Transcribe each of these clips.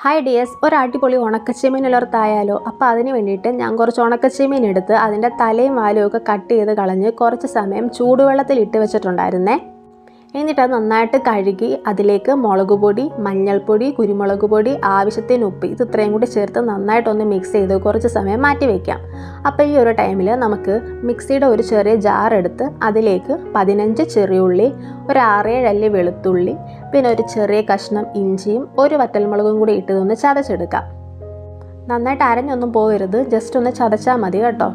Hi dears, ഒരു അടിപൊളി ഉണക്കച്ചെമ്മീൻ ഉലർത്തായാലോ? അപ്പോൾ അതിന് വേണ്ടിയിട്ട് ഞാൻ കുറച്ച് ഉണക്കച്ചെമ്മീൻ എടുത്ത് അതിൻ്റെ തലയും വാലും ഒക്കെ കട്ട് ചെയ്ത് കളഞ്ഞ് കുറച്ച് സമയം ചൂടുവെള്ളത്തിൽ ഇട്ട് വെച്ചിട്ടുണ്ടായിരുന്നേ. എന്നിട്ട് നന്നായിട്ട് കഴുകി അതിലേക്ക് മുളക് പൊടി, മഞ്ഞൾപ്പൊടി, കുരുമുളക് പൊടി, ആവശ്യത്തിന് ഉപ്പ് ഇത് ഇത്രയും കൂടി ചേർത്ത് നന്നായിട്ടൊന്ന് മിക്സ് ചെയ്ത് കുറച്ച് സമയം മാറ്റി വയ്ക്കാം. അപ്പോൾ ഈ ഒരു ടൈമിൽ നമുക്ക് മിക്സിയുടെ ഒരു ചെറിയ ജാർ എടുത്ത് അതിലേക്ക് 15 ചെറിയുള്ളി, ഒരു 6-7 അല്ലി വെളുത്തുള്ളി, പിന്നെ ഒരു ചെറിയ കഷ്ണം ഇഞ്ചിയും ഒരു വറ്റൽമുളകും കൂടി ഇട്ടതൊന്ന് ചതച്ചെടുക്കാം. നന്നായിട്ട് അരഞ്ഞൊന്നും പോകരുത്, ജസ്റ്റ് ഒന്ന് ചതച്ചാൽ മതി കേട്ടോ.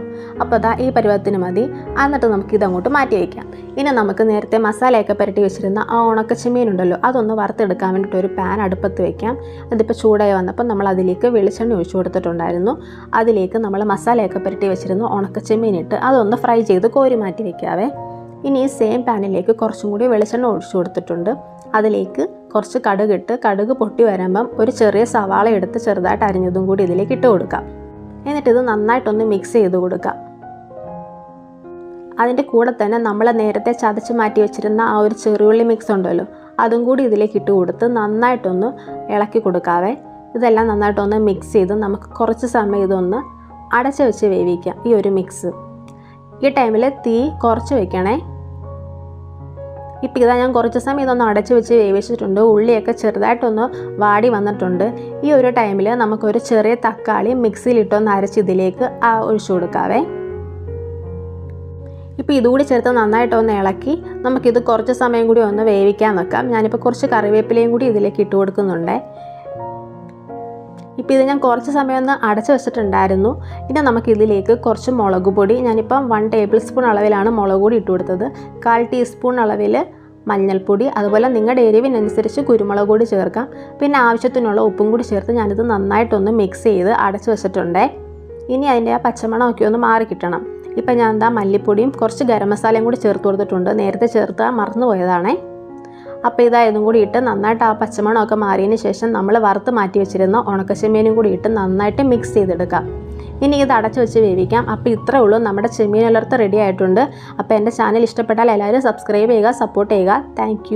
അപ്പോൾ അതാ ഈ പരുവത്തിന് മതി. എന്നിട്ട് നമുക്കിതങ്ങോട്ട് മാറ്റി വയ്ക്കാം. ഇനി നമുക്ക് നേരത്തെ മസാലയൊക്കെ പുരട്ടി വെച്ചിരുന്ന ആ ഉണക്കച്ചെമ്മീൻ ഉണ്ടല്ലോ, അതൊന്ന് വറുത്തെടുക്കാൻ വേണ്ടിയിട്ട് ഒരു പാൻ അടുപ്പത്ത് വയ്ക്കാം. അതിപ്പോൾ ചൂടായി വന്നപ്പോൾ നമ്മൾ അതിലേക്ക് വെളിച്ചെണ്ണ ഒഴിച്ചു കൊടുത്തിട്ടുണ്ടായിരുന്നു. അതിലേക്ക് നമ്മൾ മസാലയൊക്കെ പുരട്ടി വെച്ചിരുന്ന ഉണക്കച്ചെമ്മീൻ ഇട്ട് അതൊന്ന് ഫ്രൈ ചെയ്ത് കോരി മാറ്റി വയ്ക്കാവേ. ഇനി ഈ സെയിം പാനിലേക്ക് കുറച്ചും കൂടി വെളിച്ചെണ്ണ ഒഴിച്ചു കൊടുത്തിട്ടുണ്ട്. അതിലേക്ക് കുറച്ച് കടുകിട്ട് കടുക് പൊട്ടി വരുമ്പം ഒരു ചെറിയ സവാള എടുത്ത് ചെറുതായിട്ട് അരിഞ്ഞതും കൂടി ഇതിലേക്ക് ഇട്ട് കൊടുക്കാം. എന്നിട്ടിത് നന്നായിട്ടൊന്ന് മിക്സ് ചെയ്ത് കൊടുക്കാം. അതിൻ്റെ കൂടെ തന്നെ നമ്മൾ നേരത്തെ ചതച്ച് മാറ്റി വെച്ചിരുന്ന ആ ഒരു ചെറിയുള്ളി മിക്സ് ഉണ്ടല്ലോ, അതും കൂടി ഇതിലേക്ക് ഇട്ട് കൊടുത്ത് നന്നായിട്ടൊന്ന് ഇളക്കി കൊടുക്കാവേ. ഇതെല്ലാം നന്നായിട്ടൊന്ന് മിക്സ് ചെയ്ത് നമുക്ക് കുറച്ച് സമയം ഇതൊന്ന് അടച്ച് വെച്ച് വേവിക്കാം ഈ ഒരു മിക്സ്. ഈ ടൈമിൽ തീ കുറച്ച് വെക്കണേ. ഇപ്പോൾ ഇതാ ഞാൻ കുറച്ച് സമയം ഇതൊന്ന് അടച്ച് വെച്ച് വേവിച്ചിട്ടുണ്ട്. ഉള്ളിയൊക്കെ ചെറുതായിട്ടൊന്ന് വാടി വന്നിട്ടുണ്ട്. ഈ ഒരു ടൈമിൽ നമുക്കൊരു ചെറിയ തക്കാളി മിക്സിയിലിട്ടൊന്ന് അരച്ച് ഇതിലേക്ക് ഒഴിച്ചു കൊടുക്കാവേ. ഇപ്പോൾ ഇതുകൂടി ചേർത്ത് നന്നായിട്ടൊന്ന് ഇളക്കി നമുക്കിത് കുറച്ച് സമയം കൂടി ഒന്ന് വേവിക്കാൻ വെക്കാം. ഞാനിപ്പോൾ കുറച്ച് കറിവേപ്പിലയും കൂടി ഇതിലേക്ക് ഇട്ട് കൊടുക്കുന്നുണ്ട്. ഇപ്പോൾ ഇത് ഞാൻ കുറച്ച് സമയം ഒന്ന് അടച്ച് വെച്ചിട്ടുണ്ടായിരുന്നു. ഇനി നമുക്കിതിലേക്ക് കുറച്ച് മുളക് പൊടി, ഞാനിപ്പം 1 ടേബിൾ സ്പൂൺ അളവിലാണ് മുളക് പൊടി ഇട്ട് കൊടുത്തത്. 1/4 ടീസ്പൂൺ അളവിൽ മഞ്ഞൾപ്പൊടി, അതുപോലെ നിങ്ങളുടെ എരിവിനനുസരിച്ച് കുരുമുളക് പൊടി ചേർക്കാം. പിന്നെ ആവശ്യത്തിനുള്ള ഉപ്പും കൂടി ചേർത്ത് ഞാനിത് നന്നായിട്ടൊന്ന് മിക്സ് ചെയ്ത് അടച്ച് വെച്ചിട്ടുണ്ട്. ഇനി അതിൻ്റെ ആ പച്ചമണമൊക്കെ ഒന്ന് മാറി കിട്ടണം. ഇപ്പം ഞാൻ എന്താ മല്ലിപ്പൊടിയും കുറച്ച് ഗരം മസാലയും കൂടി ചേർത്ത് കൊടുത്തിട്ടുണ്ട്. നേരത്തെ ചേർത്ത് മറന്നു പോയതാണേ. അപ്പോൾ ഇതും കൂടി ഇട്ട് നന്നായിട്ട് ആ പച്ചമണമൊക്കെ മാറിയതിന് ശേഷം നമ്മൾ വറുത്ത് മാറ്റി വെച്ചിരുന്ന ഉണക്കച്ചെമ്മീനും കൂടി ഇട്ട് നന്നായിട്ട് മിക്സ് ചെയ്തെടുക്കാം. ഇനി ഇത് അടച്ച് വെച്ച് വേവിക്കാം. അപ്പോൾ ഇത്രേ ഉള്ളൂ, നമ്മുടെ ചെമ്മീൻ ഉലർത്ത് റെഡി ആയിട്ടുണ്ട്. അപ്പോൾ എൻ്റെ ചാനൽ ഇഷ്ടപ്പെട്ടാൽ എല്ലാവരും സബ്സ്ക്രൈബ് ചെയ്യുക, സപ്പോർട്ട് ചെയ്യുക. താങ്ക്